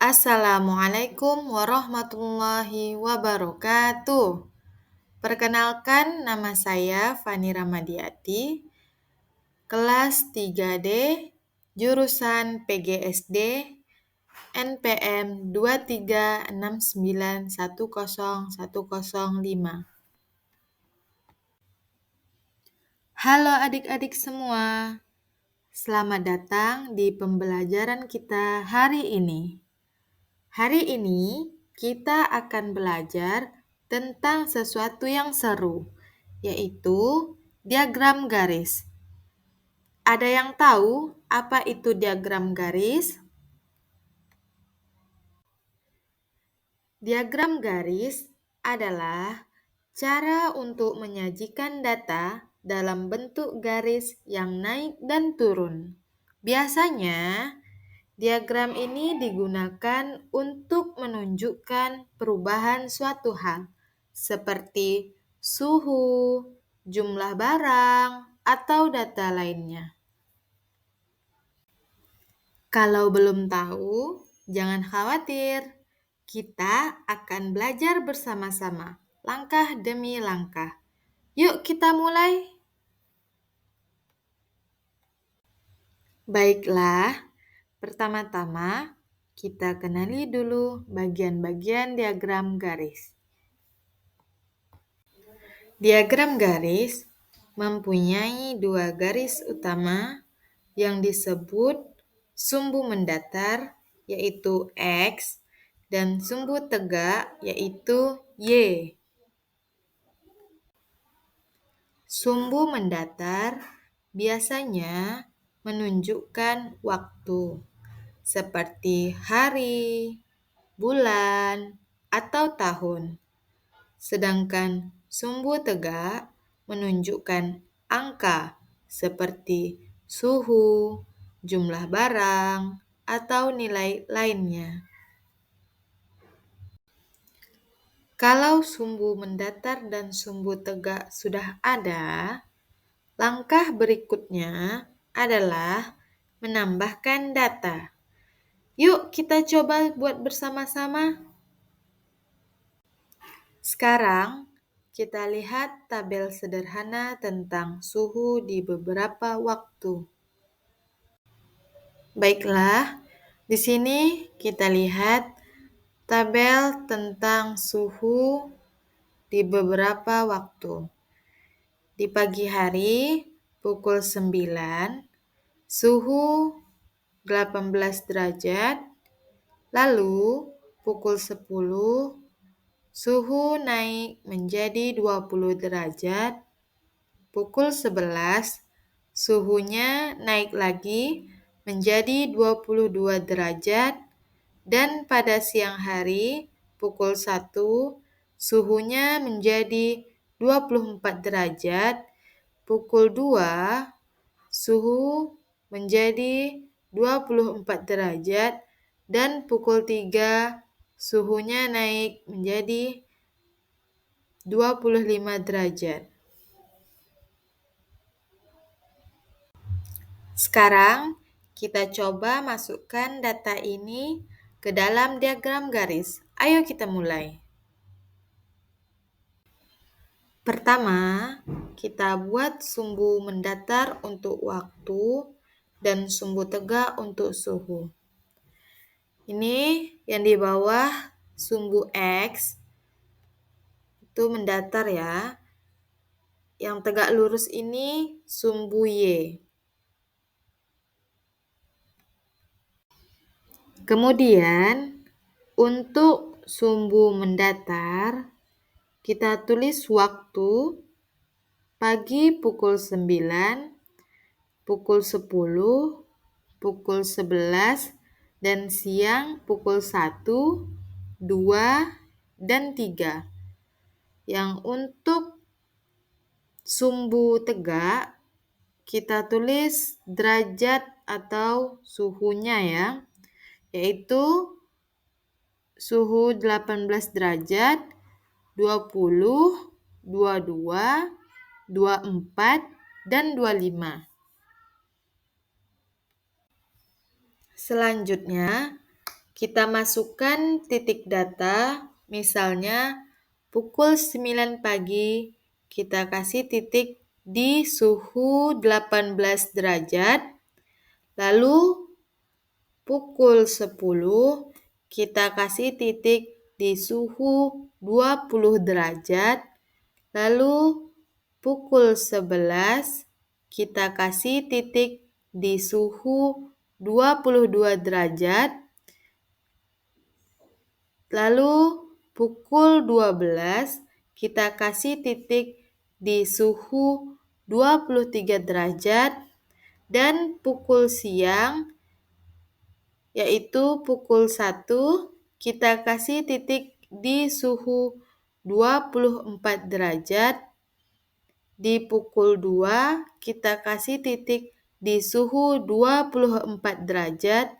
Assalamualaikum warahmatullahi wabarakatuh. Perkenalkan, nama saya Fani Ramadiati, kelas 3D, jurusan PGSD, NPM 236910105. Halo adik-adik semua, selamat datang di pembelajaran kita hari ini. Hari ini kita akan belajar tentang sesuatu yang seru, yaitu diagram garis. Ada yang tahu apa itu diagram garis? Diagram garis adalah cara untuk menyajikan data dalam bentuk garis yang naik dan turun. Biasanya, diagram ini digunakan untuk menunjukkan perubahan suatu hal, seperti suhu, jumlah barang, atau data lainnya. Kalau belum tahu, jangan khawatir. Kita akan belajar bersama-sama, langkah demi langkah. Yuk kita mulai. Baiklah, pertama-tama kita kenali dulu bagian-bagian diagram garis. Diagram garis mempunyai dua garis utama yang disebut sumbu mendatar, yaitu X, dan sumbu tegak, yaitu Y. Sumbu mendatar biasanya menunjukkan waktu, seperti hari, bulan, atau tahun. Sedangkan sumbu tegak menunjukkan angka, seperti suhu, jumlah barang, atau nilai lainnya. Kalau sumbu mendatar dan sumbu tegak sudah ada, langkah berikutnya adalah menambahkan data. Yuk kita coba buat bersama-sama. Sekarang kita lihat tabel sederhana tentang suhu di beberapa waktu. Baiklah, di sini kita lihat tabel tentang suhu di beberapa waktu. Di pagi hari, pukul 9, suhu 18 derajat, lalu pukul 10, suhu naik menjadi 20 derajat, pukul 11, suhunya naik lagi menjadi 22 derajat, dan pada siang hari, pukul 1, suhunya menjadi 24 derajat, pukul 2, suhu menjadi 24 derajat, dan pukul 3, suhunya naik menjadi 25 derajat. Sekarang, kita coba masukkan data ini ke dalam diagram garis. Ayo kita mulai. Pertama, kita buat sumbu mendatar untuk waktu dan sumbu tegak untuk suhu. Ini yang di bawah sumbu X itu mendatar ya. Yang tegak lurus ini sumbu Y. Kemudian, untuk sumbu mendatar, kita tulis waktu pagi pukul 9, pukul 10, pukul 11, dan siang pukul 1, 2, dan 3. Yang untuk sumbu tegak, kita tulis derajat atau suhunya ya, yaitu suhu 18 derajat, 20, 22, 24, dan 25. Selanjutnya, Kita masukkan titik data, misalnya pukul 9 pagi, kita kasih titik di suhu 18 derajat, lalu pukul 10, kita kasih titik di suhu 20 derajat, lalu pukul 11, kita kasih titik di suhu 22 derajat, lalu pukul 12, kita kasih titik di suhu 23 derajat, dan pukul siang, yaitu pukul 1, kita kasih titik di suhu 24 derajat. Di pukul 2, kita kasih titik di suhu 24 derajat.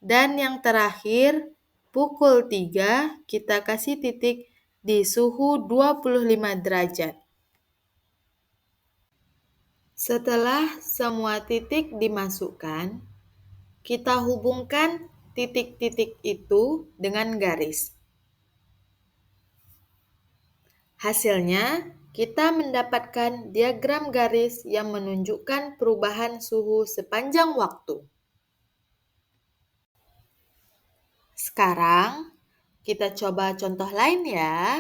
Dan yang terakhir, pukul 3, kita kasih titik di suhu 25 derajat. Setelah semua titik dimasukkan, kita hubungkan titik-titik itu dengan garis. Hasilnya, kita mendapatkan diagram garis yang menunjukkan perubahan suhu sepanjang waktu. Sekarang, kita coba contoh lain ya.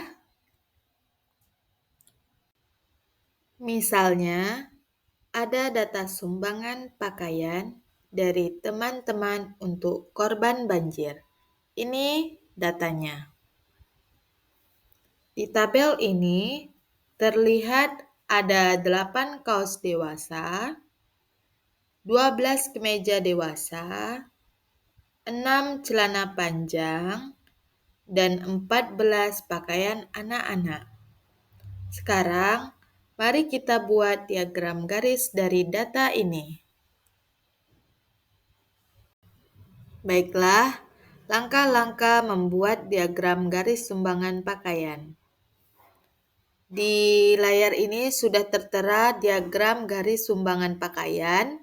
Misalnya, ada data sumbangan pakaian dari teman-teman untuk korban banjir. Ini datanya. Di tabel ini terlihat ada 8 kaos dewasa, 12 kemeja dewasa, 6 celana panjang, dan 14 pakaian anak-anak. Sekarang, mari kita buat diagram garis dari data ini. Baiklah, langkah-langkah membuat diagram garis sumbangan pakaian. Di layar ini sudah tertera diagram garis sumbangan pakaian.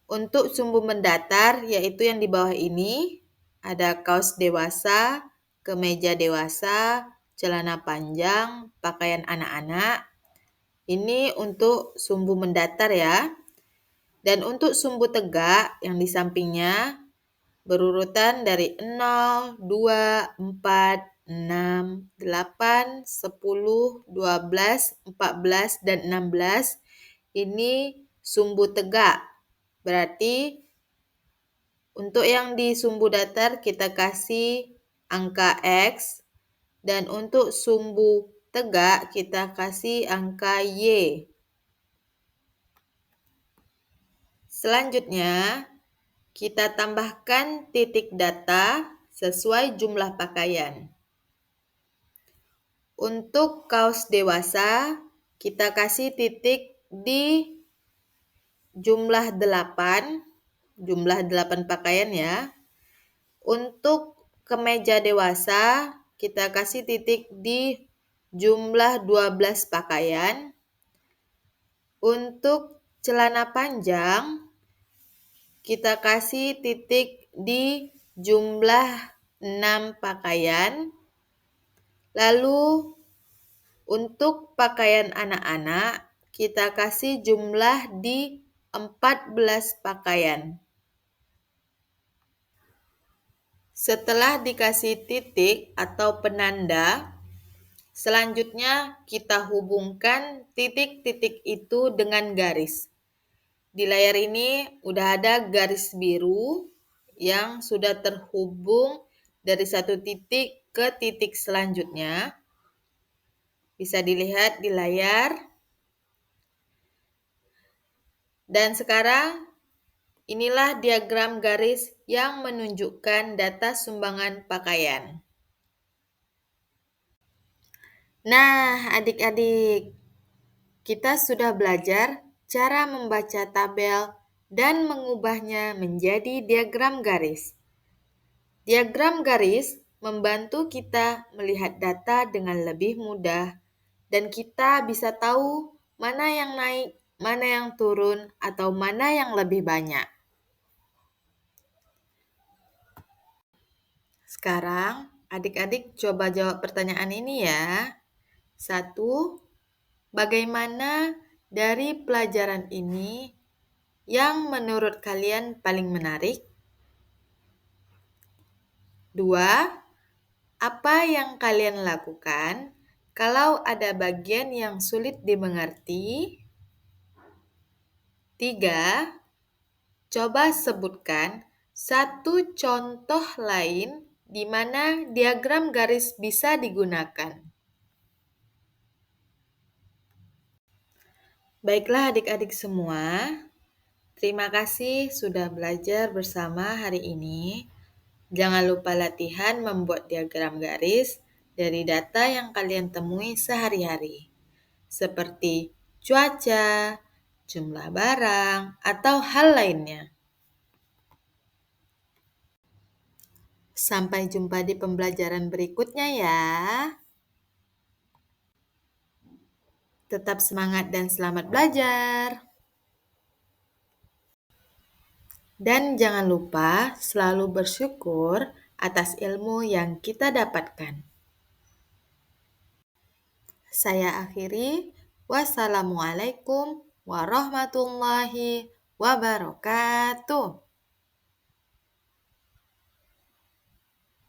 Untuk sumbu mendatar, yaitu yang di bawah ini, ada kaos dewasa, kemeja dewasa, celana panjang, pakaian anak-anak. Ini untuk sumbu mendatar ya. Dan untuk sumbu tegak yang di sampingnya berurutan dari 0, 2, 4, 6, 8, 10, 12, 14, dan 16. Ini sumbu tegak. Berarti untuk yang di sumbu datar kita kasih angka X, dan untuk sumbu tegak kita kasih angka Y. Selanjutnya, kita tambahkan titik data sesuai jumlah pakaian. Untuk kaos dewasa, kita kasih titik di jumlah 8 pakaian ya. Untuk kemeja dewasa, kita kasih titik di jumlah 12 pakaian. Untuk celana panjang, kita kasih titik di jumlah 6 pakaian. Lalu untuk pakaian anak-anak, kita kasih jumlah di 14 pakaian. Setelah dikasih titik atau penanda, selanjutnya kita hubungkan titik-titik itu dengan garis. Di layar ini udah ada garis biru yang sudah terhubung dari satu titik ke titik selanjutnya. Bisa dilihat di layar. Dan sekarang inilah diagram garis yang menunjukkan data sumbangan pakaian. Nah, adik-adik, kita sudah belajar cara membaca tabel dan mengubahnya menjadi diagram garis. Diagram garis membantu kita melihat data dengan lebih mudah, dan kita bisa tahu mana yang naik, mana yang turun, atau mana yang lebih banyak. Sekarang, adik-adik coba jawab pertanyaan ini ya. 1. Bagaimana dari pelajaran ini yang menurut kalian paling menarik? 2. Apa yang kalian lakukan kalau ada bagian yang sulit dimengerti? 3. Coba sebutkan satu contoh lain di mana diagram garis bisa digunakan. Baiklah adik-adik semua, terima kasih sudah belajar bersama hari ini. Jangan lupa latihan membuat diagram garis dari data yang kalian temui sehari-hari, seperti cuaca, jumlah barang, atau hal lainnya. Sampai jumpa di pembelajaran berikutnya ya. Tetap semangat dan selamat belajar. Dan jangan lupa selalu bersyukur atas ilmu yang kita dapatkan. Saya akhiri. Wassalamualaikum warahmatullahi wabarakatuh.